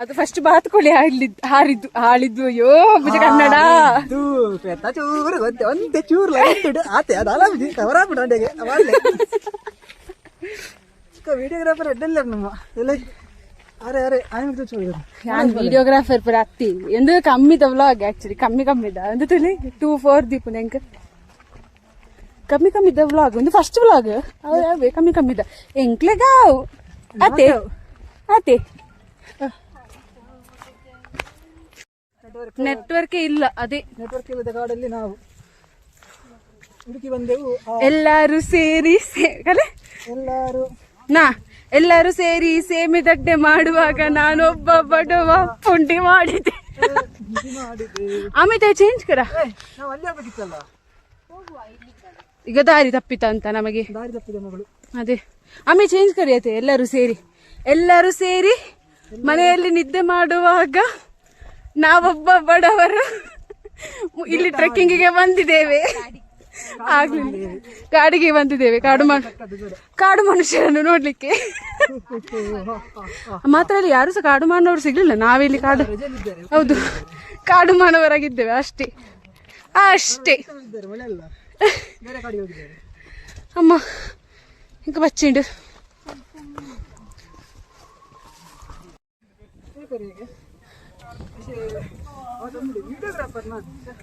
ಅದು ಫಸ್ಟ್ ಬಾತ್ಕೋಳಿ ಹಾಳಿದ್ದು ಅಯ್ಯೋ ಭುಜ ಕನ್ನಡ ಚೂರು ಒಂದೇ ಚೂರು ಲೈಟ್ ಆತೆ ಅದಲ್ಲ ಅವರಾಗ್ಬಿಟ್ಟೆ ವಿಡಿಯೋಗ್ರಾಫರ್ ಎಡ್ಡೆಲ್ಲ ನಮ್ಮ ಎಲ್ಲ ಅರೆ ഞാൻ വീഡിയോഗ്രാഫർ അത്തി എന്ത് കമ്മിത വ്ളോഗ് ആക്ച്വലി കമ്മിത എന്ത് തുലി 2-4 ദീപു ഞങ്ങൾക്ക് ಕಮ್ಮಿ ವ್ಲಾಗ್ ಒಂದು ಫಸ್ಟ್ ವ್ಲಾಗ್ ಅವೇ ಕಮ್ಮಿ ಎಂಕ್ಲೆಗಾವ್ ಅತೆ ನೆಟ್ವರ್ಕ್ ಇಲ್ಲ. ಅದೇ ನೆಟ್ವರ್ಕ್ ಇಲ್ಲದ ಕಾಡಲ್ಲಿ ನಾವು ಹುಡುಕಿ ಬಂದೆವು. ಎಲ್ಲಾರು ಸೇರಿ ಎಲ್ಲಾರು ಎಲ್ಲರೂ ಸೇರಿ ಸೇಮೆ ದಡ್ಡೆ ಮಾಡುವಾಗ ನಾನೊಬ್ಬ ಬಡವ ಪುಂಡಿ ಮಾಡಿದೆ. ಅಮಿತ ಚೇಂಜ್ ಕರ ನಾವು ಅಲ್ಲಿ ಆಗ್ಬೇಕಿತ್ತಲ್ಲ, ಈಗ ದಾರಿ ತಪ್ಪಿತ ಅಂತ ನಮಗೆ. ದಾರಿ ತಪ್ಪಿದೆ ಮಗಳು. ಅದೇ ಅಮ್ಮಿ ಚೇಂಜ್ ಕರಿಯತ್ತೆ. ಎಲ್ಲರೂ ಸೇರಿ ಮನೆಯಲ್ಲಿ ನಿದ್ದೆ ಮಾಡುವಾಗ ನಾವೊಬ್ಬ ಬಡವರು ಇಲ್ಲಿ ಟ್ರೆಕ್ಕಿಂಗಿಗೆ ಬಂದಿದ್ದೇವೆ. ಆಗ್ಲಿಲ್ಲ, ಕಾಡಿಗೆ ಬಂದಿದ್ದೇವೆ, ಕಾಡು ಮನುಷ್ಯರನ್ನು ನೋಡ್ಲಿಕ್ಕೆ. ಮಾತ್ರ ಇಲ್ಲಿ ಯಾರು ಸಹ ಕಾಡು ಮಾನವರು ಸಿಗ್ಲಿಲ್ಲ. ನಾವಿಲ್ಲಿ ಹೌದು, ಕಾಡು ಮಾನವರಾಗಿದ್ದೇವೆ ಅಷ್ಟೇ. ಅಮ್ಮ ಇಂಕ ಬಚ್ಚಿಂಡು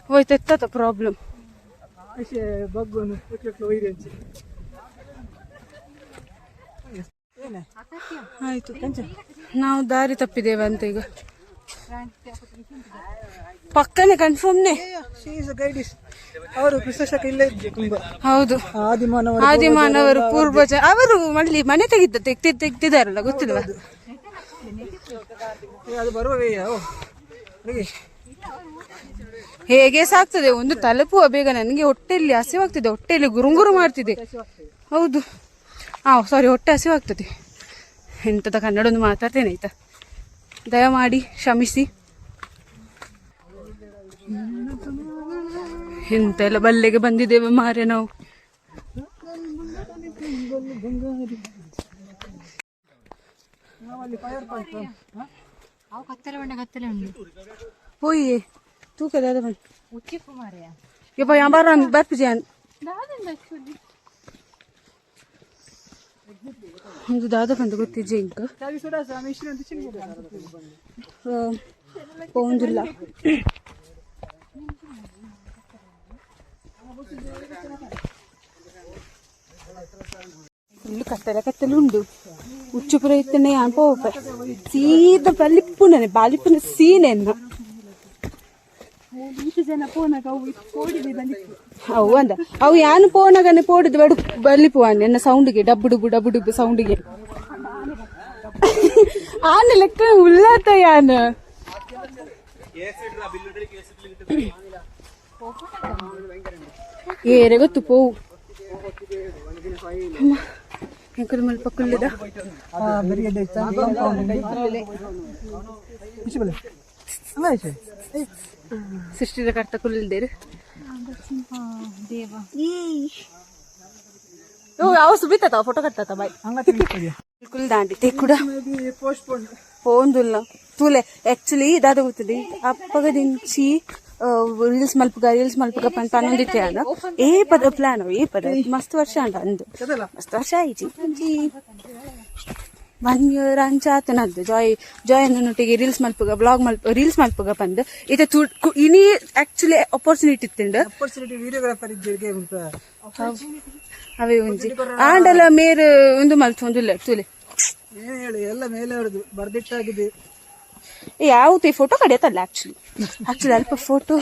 ಹೋಯ್ತ ಪ್ರಾಬ್ಲಮ್. ಆಯ್ತು, ನಾವು ದಾರಿ ತಪ್ಪಿದ್ದೇವೆ ಅಂತ ಈಗ ಪಕ್ಕನೆ ಕನ್ಫರ್ಮ್ನೆ. ಅವರು ಕೃಷ್ಣಶಕ ಇಲ್ಲೇ ಇದ್ದೆ ತುಂಬಾ. ಹೌದು, ಆದಿಮಾನವರು ಪೂರ್ವಜ. ಅವರು ಮನೆ ತೆಗ್ದಿದ್ದಾರಲ್ಲ, ಗೊತ್ತಿಲ್ವಾ? ಅದು ಬರುವವೇ ಹೇಗೆ ಸಾಕ್ತದೆ ಒಂದು ತಲುಪುವ ಬೇಗ. ನನಗೆ ಹೊಟ್ಟೆಯಲ್ಲಿ ಹಸಿವಾಗ್ತಿದೆ, ಹೊಟ್ಟೆಯಲ್ಲಿ ಗುರುಂಗುರು ಮಾಡ್ತಿದೆ. ಹೌದು, ಸಾರಿ, ಹೊಟ್ಟೆ ಹಸಿವಾಗ್ತದೆ. ಎಂತದ ಕನ್ನಡ ಒಂದು ಮಾತಾಡ್ತೇನೆ ಆಯ್ತಾ, ದಯಮಾಡಿ ಕ್ಷಮಿಸಿ. ಎಂತೆಲ್ಲ ಬಲ್ಲೆಗೆ ಬಂದಿದ್ದೇವೆ ಮಾರೆ ನಾವು. ಹೋಯ್ ತೂಕ ದಾದ ಬನ್ ಯಪ್ಪ ಯಾರು ಬರ್ಪಿಜಾನ್ ಒಂದು ದಾದ ಬಂದು ಗೊತ್ತಿಜ್ಜೆ ಇಂಕ ಪೋಂದಿಲ್ಲ. ಫುಲ್ ಕತ್ತಲೆ ಉಂಡು. ಉಚ್ಚುಪುರ ಇತ್ತನೆ ಅನ್ಪೋಪ ಸೀದ ಬಲಿಪ್ಪುನೇ ಬಾಲಿಪ್ಪುನ ಸೀನೆನ್ನ ಅವು ಅಂದ ಅವು ಯಾನು ಪೋನಾಗನೆ ಪೋಡಿದ್ ಬಡು ಬಲಿಪುವಾನೆ ಎನ್ನ ಸೌಂಡ್ಗೆ ಡಬ್ಬು ಡುಬ್ಬು ಸೌಂಡ್ಗೆ ಆನೆ ಲೆಕ್ಕ ಉಳ್ಳಾತ ಯಾನು ಏರೆ ಗೊತ್ತು ಪೋವು ಎಂಕುಲು ಮಲ್ಪ ಕುಲ್ಲಿದ ಸೃಷ್ಟಿದ ಕರ್ತ ಕುಲ್ಲಿದ್ದೇರು ಅವ ಸುಬಿತ್ತ ಫೋಟೋ ಕಟ್ಟ ಬಾಯ್ ಕುಲ್ ದಾಂಡಿ te ಕೂಡ పోందుల్లా తూలే యాక్చువల్లీ దాదా గుర్తుంది అప్పగా దించి రీల్స్ మల్పుగా పన్నొందితే అన్న ఏ పద ప్లాన్ ఏ పద మస్తు ವರ್ಷ ಅಂಡ ಅಂದು ಮಸ್ತ್ ವರ್ಷ ಆಯ್ತು 1 year ಅಂಚಾತನದ್ದು ಜಾಯ್ ಅನ್ನೊಟ್ಟಿಗೆ ರೀಲ್ಸ್ ಮಲ್ಪುಗ ಬಂದು ಇದು ಇನಿ ಆಕ್ಚುಲಿ ಆಪರ್ಚುನಿಟಿ ಇತ್ತಂಡು ವಿಡಿಯೋಗ್ರಾಫರ್ ಇದ್ದಿಗೆ ಅವೇ ಒಂಜಿ ಆಂಡಲ ಮೇರು ಒಂದು ಮಲ್ತೊಂದಿಲ್ಲ ತೂಲೆ ಏನ್ ಹೇಳಿ ಎಲ್ಲ ಮೇಲೆ ಹೊಡೆದು ಬರ್ದಿಟ್ಟಾಗಿದೆ. ಯಾವತ್ತು ಈ ಫೋಟೋ ಕಡಿಯತ್ತಲ್ಲ ಆಕ್ಚುಲಿ ಅಲ್ಪ ಫೋಟೋ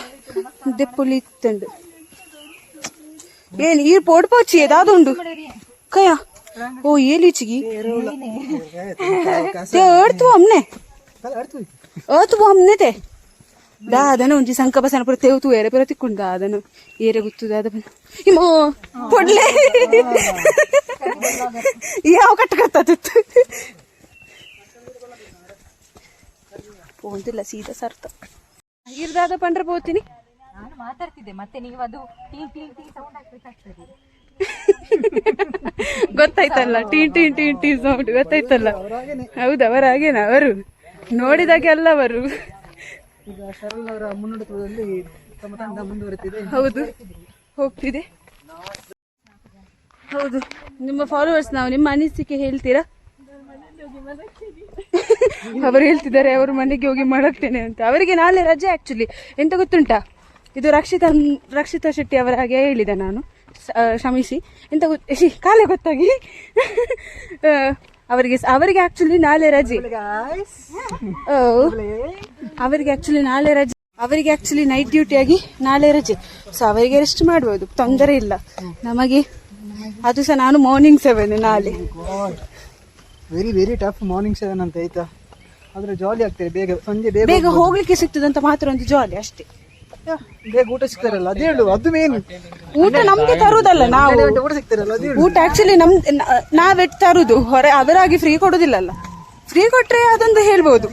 ದೆಪ್ಪುಲಿ ಇತ್ತಂಡು ಏನ್ ಈ ಪೋಡ್ ಪೋಚಿ ಏದಾದುಂಡು ಕಯ ಓ ಏಲಿಚಿಗಿ ಏಡ್ತು ಅಮ್ನೆ ತೆ ದಾದನ ಒಂಜಿ ಸಂಕ ಬಸನ ಪುರ ತೇವ್ತು ಏರೆ ಪುರ ತಿಕ್ಕೊಂಡು ದಾದನು ಏರೆ ಗೊತ್ತು ದಾದ ಇಮೋ ಪೊಡ್ಲೆ ಯಾವ ಕಟ್ಟಕತ್ತಿತ್ತು ಪೋಂದಿಲ್ಲ ಸೀದಾ ಸರ್ತ ಇರ್ದಾದ ಪಂಡ್ರೆ ಹೋಗ್ತೀನಿ. ನಾನು ಮಾತಾಡ್ತಿದ್ದೆ ಮತ್ತೆ ನೀವು ಅದು ಟೀ ಸೌಂಡ್ ಆಗ್ಬೇಕಾಗ್ತದೆ. ಗೊತ್ತಾಯ್ತಲ್ಲ ಟೀ ಸೌಂಡ್ ಗೊತ್ತಾಯ್ತಲ್ಲ. ಹೌದು ಅವರಾಗೇನ ಅವರು ನೋಡಿದಾಗೆ ಅಲ್ಲ ಅವರು. ಈಗ ಶರಲ್ ಅವರ ಮುನ್ನಡೆತದಲ್ಲಿ ತಮ್ಮ ತಂಡ ಮುಂದುವರೆತಿದೆ. ಹೌದು ಹೋಗ್ತಿದೆ. ಹೌದು ನಿಮ್ಮ ಫಾಲೋವರ್ಸ್ ನಾವು ನಿಮ್ಮ ಅನಿಸಿಕೆ ಹೇಳ್ತೀರಾ? ಅವರು ಹೇಳ್ತಿದ್ದಾರೆ ಅವರು ಮನೆಗೆ ಹೋಗಿ ಮಾಡಾಕ್ತೇನೆ ಅಂತ. ಅವರಿಗೆ ನಾಳೆ ರಜೆ ಆಕ್ಚುಲಿ ಎಂತ ಗೊತ್ತುಂಟಾ, ಇದು ರಕ್ಷಿತಾ ಶೆಟ್ಟಿ ಅವರ ಹಾಗೆ ಹೇಳಿದೆ ನಾನು, ಕ್ಷಮಿಸಿ. ಎಂತ ಕಾಲೇ ಗೊತ್ತಾಗಿ ಅವರಿಗೆ ಆಕ್ಚುಲಿ ನಾಳೆ ರಜೆ. ಅವರಿಗೆ ಆಕ್ಚುಲಿ ನೈಟ್ ಡ್ಯೂಟಿ ಆಗಿ ನಾಳೆ ರಜೆ. ಸೊ ಅವರಿಗೆ ರೆಸ್ಟ್ ಮಾಡ್ಬೋದು, ತೊಂದರೆ ಇಲ್ಲ. ನಮಗೆ ಅದು ಸಹ ನಾನು ಮಾರ್ನಿಂಗ್ 7 ನಾಳೆ ವೆರಿ ವೆರಿ ಟಫ್ ಮಾರ್ನಿಂಗ್ 7 ಅಂತ ಆಯ್ತಾ. ಆದ್ರೆ ಜಾಲಿ ಆಗ್ತದೆ, ಬೇಗ ಸಂಜೆ ಬೇಗ ಹೋಗ್ಲಿಕ್ಕೆ ಸಿಗ್ತದಂತ ಮಾತ್ರ ಒಂದು ಜಾಲಿ ಅಷ್ಟೇ. ಬೇಗ ಊಟ ಸಿಗ್ತಾರಲ್ಲ ಅದು ಹೇಳು, ಅದು ಮೇನ್. ಊಟ ನಮ್ಗೆ ತರುದಲ್ಲ, ನಾವು ಊಟ ಸಿಗ್ತಾರಲ್ಲ ಅದು ಹೇಳು. ಊಟ ಆಕ್ಚುಲಿ ನಾವೇ ತರುದು, ಅವರಾಗಿ ಫ್ರೀ ಕೊಡುದಿಲ್ಲಲ್ಲ. ಫ್ರೀ ಕೊಟ್ರೆ ಅದೊಂದು ಹೇಳ್ಬೋದು,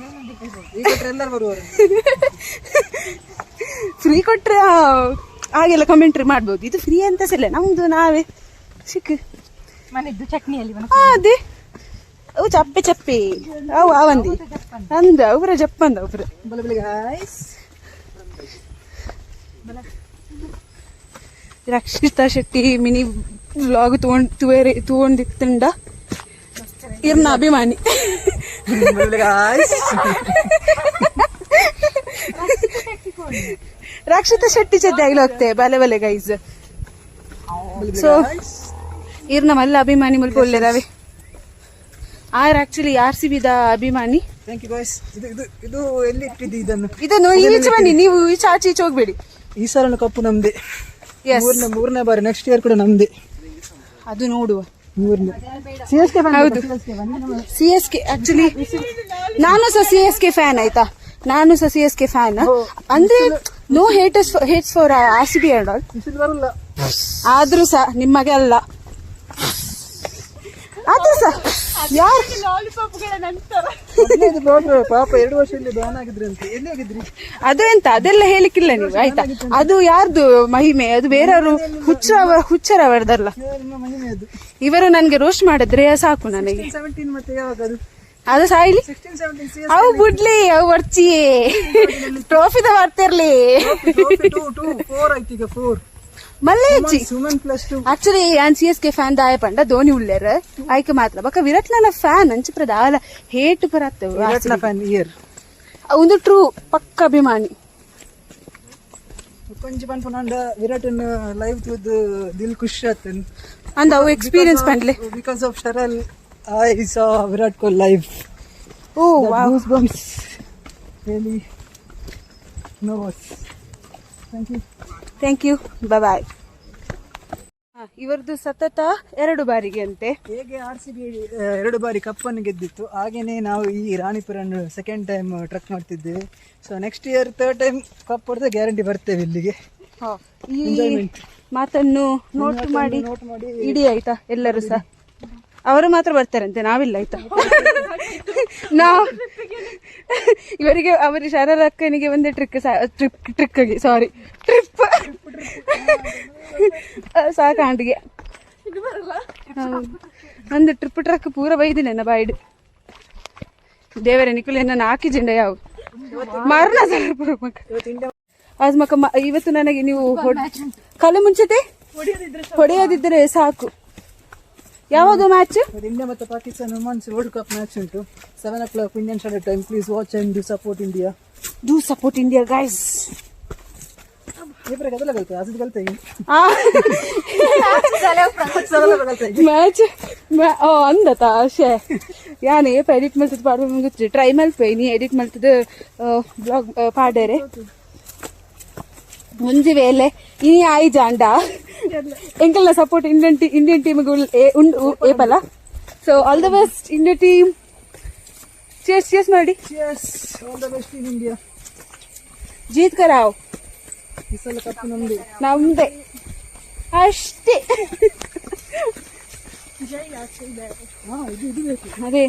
ಈಗ ಎಲ್ಲರೂ ಬರುವರು. ಫ್ರೀ ಕೊಟ್ರೆ ಹಾಗೆಲ್ಲ ಕಮೆಂಟ್ರಿ ಮಾಡ್ಬೋದು. ಇದು ಫ್ರೀ ಅಂತ ಸಿಲ್ಲ, ನಮ್ದು ನಾವೇ ಸಿಕ್ಕ ಮನೆದ್ದು ಚಟ್ನಿಯಲ್ಲಿ ಅದೇ ಅವು ಚಪ್ಪೆ ಚಪ್ಪೆ ಅವು ಅವಂದಿ ಅಂದ ಅವ್ರ ಜಪ್ಪಂದ ಅವ್ರ ರಕ್ಷಿತಾ ಶೆಟ್ಟಿ ಮಿನಿ ವ್ಲಾಗ್ ತಗೊಂಡಿತ್ತಂಡ ಇರ್ನ ಅಭಿಮಾನಿ ರಕ್ಷಿತಾ ಶೆಟ್ಟಿ ಜೊತೆ ಆಗ್ಲಿ ಹೋಗ್ತೆ ಬಲೆ ಬಲೆ ಗೈಸ್. ಸೊ ಇರ್ನ ಮಲ್ಲ ಅಭಿಮಾನಿ ಮುಲ್ಪ ಒಳ್ಳೆ ರವೆ ಆಕ್ಚುಲಿ RCB ದ ಅಭಿಮಾನಿ. Thank you guys. ಇದು ಎಲ್ಲಿ ಇಟ್ಟಿದ್ದು ಇದನ್ನು ಈಚೆ ಬನ್ನಿ, ನೀವು ಈಚೆ ಆಚೆ ಈಚೆ ಹೋಗ್ಬೇಡಿ. ಈ ಸಲ ಕಪ್ಪು ನಮ್ದೆ, ಮೂರನೇ ಬಾರಿ. ನೆಕ್ಸ್ಟ್ ಇಯರ್ ಕೂಡ ನಮ್ದೆ, ಅದು ನೋಡುವ. ಮೂರನೇ ಹೌದು CSK. ಆಕ್ಚುಲಿ ನಾನು ಸಹ CSK ಫ್ಯಾನ್ ಆಯ್ತಾ, ನಾನು ಸಹ CSK ಫ್ಯಾನ್. ಅಂದ್ರೆ no hates for RCB and all, ಆದ್ರೂ ಸಹ ನಿಮಗೆ ಅಲ್ಲ. ಆದ್ರೂ ಸಹ ಯಾರು ಪಾಪ 2 ವರ್ಷ ಇಲ್ಲಿ ಬ್ಯಾನ್ ಆಗಿದ್ರಿ ಅಂತ ಎಲ್ಲಿ ಹೋಗಿದ್ರಿ? ಅದು ಎಂತ ಅದೆಲ್ಲ ಹೇಳಿಕ್ಕಿಲ್ಲ ನೀವು ಆಯ್ತಾ. ಅದು ಯಾರ್ದು ಮಹಿಮೆ, ಅದು ಬೇರೆಯವರು ಹುಚ್ಚರವರದಲ್ಲ. ಇವರು ನನ್ಗೆ ರೋಸ್ಟ್ ಮಾಡಿದ್ರೆ ಸಾಕು ನನಗೆ. 17 ಮತ್ತೆ ಯಾವಾಗ ಅದು ಸಾಯ್ಲಿ, ಅವು ಬಿಡ್ಲಿ, ಅವು ಬರ್ಚಿಯೇ ಟ್ರೋಫಿದ ಬರ್ತಿರ್ಲಿ. 4 ಆಯ್ತು ಈಗ, 4 ಮಲ್ಲೇಜಿ +2. ಆಕ್ಚುಲಿ ನಾನು CSK ಫ್ಯಾನ್ ದಾಯ ಪಂಡ ಧೋನಿ ಉಳ್ಳೇರ ಆಯ್ಕೆ ಮಾತ್ರ ಬಕ್ಕ ವಿರಾಟ್ನ ಫ್ಯಾನ್ ಅಂಚ ಪ್ರದಾಲ ಹೇಟ್ ಬರತ್ತವ. ವಿರಾಟ್ನ ಫ್ಯಾನ್ ಇಯರ್ ಒಂದು ಟ್ರೂ ಪಕ್ಕ ಅಭಿಮಾನಿ. ಕೊಂಚ ಪನ್ಪುನಂಡ ವಿರಾಟನ್ ಲೈವ್ ತುದು ದಿಲ್ ಖುಷಿ ಆತನ್ ಅಂದ ಅವು ಎಕ್ಸ್ಪೀರಿಯನ್ಸ್ ಪಂಡ್ಲೆ. ಬಿಕಾಸ್ ಆಫ್ ಶರಲ್ I saw Virat Kohli live. Oh wow, goosebumps. Really nervous. Thank you. Bye bye. ಇವರದು ಸತತ 2 ಬಾರಿಗೆ ಅಂತೆ. ಹೇಗೆ RCB 2 ಬಾರಿ ಕಪ್ಪನ್ನು ಗೆದ್ದಿತ್ತು, ಹಾಗೇನೆ ನಾವು ಈ ರಾಣಿಪುರ ಸೆಕೆಂಡ್ ಟೈಮ್ ಟ್ರಕ್ ಮಾಡ್ತಿದ್ದೇವೆ. So next year 3rd time cup ಹೊಡೆದ ಗ್ಯಾರಂಟಿ ಬರ್ತೇವೆ ಇಲ್ಲಿಗೆ. ಈ ಮಾತನ್ನು ನೋಟ್ ಮಾಡಿ ಇಡಿ ಆಯ್ತಾ ಎಲ್ಲರೂ ಸಹ. ಅವರು ಮಾತ್ರ ಬರ್ತಾರಂತೆ, ನಾವಿಲ್ಲ ಆಯ್ತಾ. ಇವರಿಗೆ ಅವರ ಶರರ ಅಕ್ಕನಿಗೆ ಒಂದೇ ಟ್ರಿಪ್ ಸಾಕಾಂಡಿಗೆ ಒಂದು ಟ್ರಕ್ ಪೂರ ಬೈದಿ ನನ್ನ ಬಾಯ್ಡು. ದೇವರ ನಿಕುಲ್ ನನ್ನ ಹಾಕಿಜಿಂಡ ಯಾವ ಮರಣ ಮಕ್ಕ ಇವತ್ತು ನನಗೆ ನೀವು ಕಲೆ ಮುಂಚೆತೆ ಹೊಡೆಯದಿದ್ರೆ ಸಾಕು. ಯಾವುದು ಮ್ಯಾಚ್? ಇಂಡಿಯಾ ಮತ್ತು Pakistan women's world cup match ಉಂಟು 7 o'clock Indian Standard Time. Please watch and do support India. Do support India guys. ये कदला गलते आज गलते हैं ಮ್ಯಾಚ್ ಅಂದತ ಶೇ ಯಾನೇ ಎಡಿಟ್ ಮಾಡ್ತದ ಪಾಡ್ಬೇಕು ಟ್ರೈ ಮಲ್ಪೆ ನೀ ಎಡಿಟ್ ಮಾಡ್ತದ ಬ್ಲಾಗ್ ಪಾಡೇರೆ ಮುಂಜಿ ವೇಲೆ ಈ ಆಯಿ ಜಾಂಡ ಎಂಕಲ್ನ ಸಪೋರ್ಟ್ ಇಂಡಿಯನ್ ಟೀಮ್ಗೆ ಉಂಡು ಏಪಲ್ಲ. So all the best India team. Cheers ಮಾಡಿ. All the best in India. ಜೀತ್ ಕರಾವ್. ಈ ಸಲ ಕಪ್ ನಮ್ದೆ ಅಷ್ಟೇ. ಅದೇ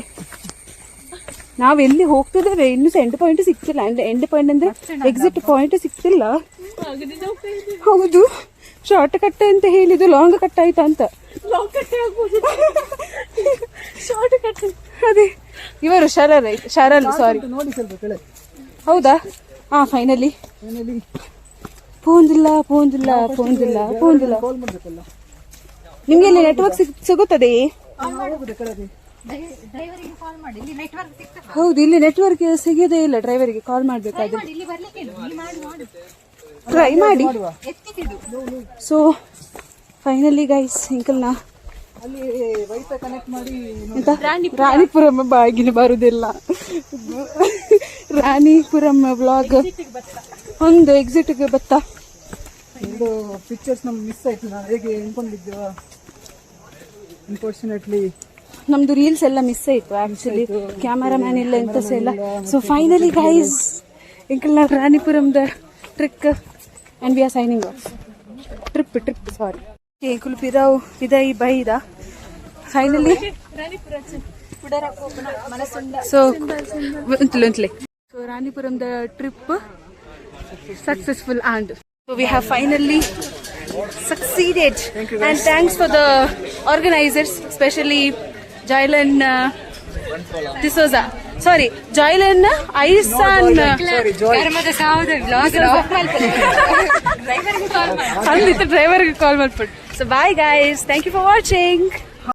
ನಾವೆಲ್ಲಿ ಹೋಗ್ತಿದ್ದೇವೆ ಇನ್ನು ಎಂಡ್ ಪಾಯಿಂಟ್ ಸಿಕ್ತಿಲ್ಲ. ಎಂಡ್ ಪಾಯಿಂಟ್ ಅಂದ್ರೆ ಎಕ್ಸಿಟ್ ಪಾಯಿಂಟ್ ಸಿಕ್ತಿಲ್ಲ. ಹೌದು, ಶಾರ್ಟ್ ಕಟ್ ಅಂತ ಹೇಳಿದ್ದು ಲಾಂಗ್ ಕಟ್ ಆಯ್ತಾ ಅಂತ. ಶಾರ್ಟ್ ಕಟ್ ಅದೇ ಇವರು ಶರಲ್ ಸಾರಿ ನೋಡಿ ಸ್ವಲ್ಪ ಕೆಳಗೆ. ಹೌದಾ? ಫೈನಲಿ ಪೋಂದಿಲ್ಲ. ನಿಮ್ಗೆ ಇಲ್ಲಿ ನೆಟ್ವರ್ಕ್ ಸಿಗುತ್ತದೆ? ಹೌದು, ಇಲ್ಲಿ ನೆಟ್ವರ್ಕ್ ಸಿಗೋದೇ ಇಲ್ಲ. ಡ್ರೈವರಿಗೆ ಕಾಲ್ ಮಾಡ್ಬೇಕಾದ್ರೆ ಟ್ರೈ ಮಾಡಿ. ಸೊ ಫೈನಲಿ ಗೈಸ್ ಅಂಕಲ್ನ ಅಲ್ಲಿ ವೈಫೈ ಕನೆಕ್ಟ್ ಮಾಡಿ ರಾಣಿಪುರಂ ಬಾಗಿಲು ಬರುದಿಲ್ಲ. ರಾಣಿಪುರಂ ವ್ಲಾಗ್ ಒಂದು ಎಕ್ಸಿಟ್ಗೆ ಬತ್ತ. ಎರಡು ಪಿಕ್ಚರ್ಸ್ ನಮ್ಗೆ ಮಿಸ್ ಆಯ್ತು. ನಾವು ಹೇಗೆ ಅನ್ಕೊಂಡಿದ್ದೇವ, ಅನ್ಫಾರ್ಚುನೇಟ್ಲಿ ನಮ್ದು ರೀಲ್ಸ್ ಎಲ್ಲ ಮಿಸ್ ಆಯ್ತು ಆಕ್ಚುಲಿ, ಕ್ಯಾಮರಾಮ್ಯಾನ್ ಇಲ್ಲ ಎಂತ ಸಹ ಇಲ್ಲ. ಸೊ ಫೈನಲಿ ಗೈಸ್ ಎಂಕಲ್ ನಾವು ರಾಣಿಪುರಂದ trick and we are signing off. Trip sorry ಎಂಕುಲು ಪಿರಾವ್ ಪಿದಾಯಿ ಬೈದ ಫೈನಲಿ. ಸೊ ಉಂತ್ಲೆ ಸೊ ರಾಣಿಪುರಂದ trip successful and so we have finally succeeded. And thanks for the organizers, especially Jailan D'Souza. Sorry, Jailan Aisan. ಧರ್ಮದ ಸಾವದ ವ್ಲಾಗ್ ಆಫ್ ಮಾಡ್ತಾರೆ ಡ್ರೈವರ್ಗೆ ಕಾಲ್ ಮಾಡಿ driver call malput. So bye guys, thank you for watching.